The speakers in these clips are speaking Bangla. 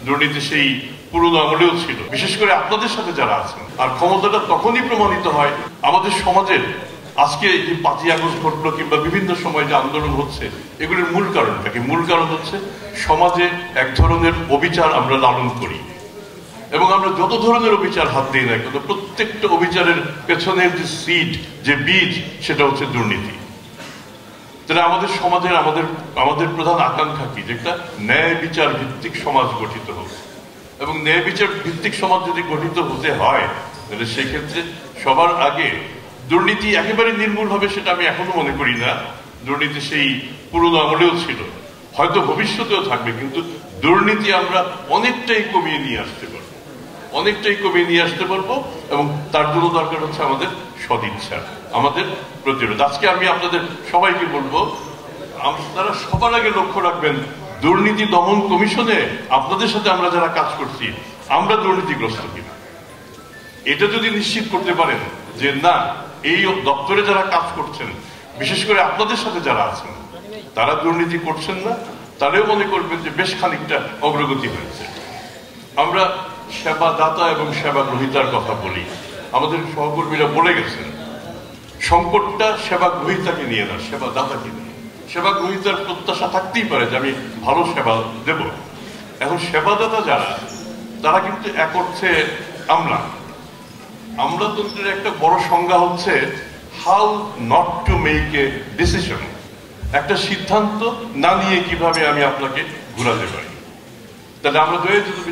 দুর্নীতি সেই পুরনো আমলেও ছিল, বিশেষ করে আপনাদের সাথে যারা আছেন। আর ক্ষমতাটা তখনই প্রমাণিত হয় আমাদের সমাজের আজকে এই 5ই আগস্ট ঘটলো কিংবা বিভিন্ন সময় যে আন্দোলন হচ্ছে, এগুলির মূল কারণটা কি? মূল কারণ হচ্ছে সমাজে এক ধরনের অবিচার আমরা লালন করি, এবং আমরা যত ধরনের অবিচার হাত দিই না কিন্তু প্রত্যেকটা অবিচারের পেছনের যে সিড, যে বীজ, সেটা হচ্ছে দুর্নীতি। তাহলে আমাদের সমাজের আমাদের প্রধান আকাঙ্ক্ষা কি? যে একটা ন্যায় বিচার ভিত্তিক সমাজ গঠিত হোক, এবং ন্যায় বিচার ভিত্তিক সমাজ যদি গঠিত হতে হয় তাহলে সেক্ষেত্রে সবার আগে দুর্নীতি একেবারে নির্মূল হবে সেটা আমি এখনো মনে করি না। দুর্নীতি সেই পুরনো আমলেও ছিল, হয়তো ভবিষ্যতেও থাকবে, কিন্তু দুর্নীতি আমরা অনেকটাই কমিয়ে নিয়ে আসতে পারবো, এবং তার জন্য দরকার হচ্ছে আমাদের সদিচ্ছা, আমাদের প্রতিরোধ। আজকে আমি আপনাদের সবাইকে বলবো, আপনারা সবার আগে লক্ষ্য রাখবেন দুর্নীতি দমন কমিশনে আপনাদের সাথে আমরা যারা কাজ করছি আমরা দুর্নীতিগ্রস্ত কিনা। এটা যদি নিশ্চিত করতে পারেন যে না, এই দপ্তরে যারা কাজ করছেন, বিশেষ করে আপনাদের সাথে যারা আছেন, তারা দুর্নীতি করছেন না, তারাও মনে করবেন যে বেশ খানিকটা অগ্রগতি হয়েছে। আমরা সেবাদাতা এবং সেবা গ্রহীতার কথা বলি, আমাদের সহকর্মীরা বলে গেছেন সংকটটা সেবা গ্রহীতাকে নিয়ে না, সেবাদাতাকে নিয়ে। সেবা গ্রহীতার প্রত্যাশা থাকতেই পারে যে আমি ভালো সেবা দেব। এখন সেবাদাতা যারা, তারা কিন্তু এক অর্থে আমলাতন্ত্রের একটা বড় সংজ্ঞা হচ্ছে how not to make a decision, একটা সিদ্ধান্ত না নিয়ে কিভাবে আমি আপনাকে ঘুরাতে পারি। তাহলে আমরা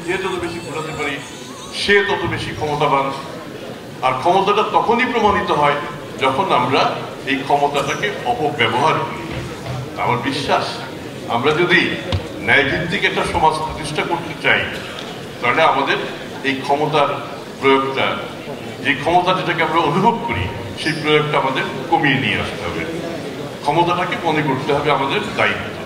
যে যত বেশি ঘুরাতে পারি সে তত বেশি ক্ষমতাবান। আর ক্ষমতাটা তখনই প্রমাণিত হয় যখন আমরা এই ক্ষমতাটাকে অপব্যবহার করি। আমার বিশ্বাস, আমরা যদি ন্যায়ভিত্তিক একটা সমাজ প্রতিষ্ঠা করতে চাই তাহলে আমাদের এই ক্ষমতার প্রয়োগটা, যে ক্ষমতা যেটাকে আমরা অনুভব করি, সেই প্রয়োগটা আমাদের কমিয়ে নিয়ে আসতে হবে। ক্ষমতাটাকে মনে করতে হবে আমাদের দায়িত্ব।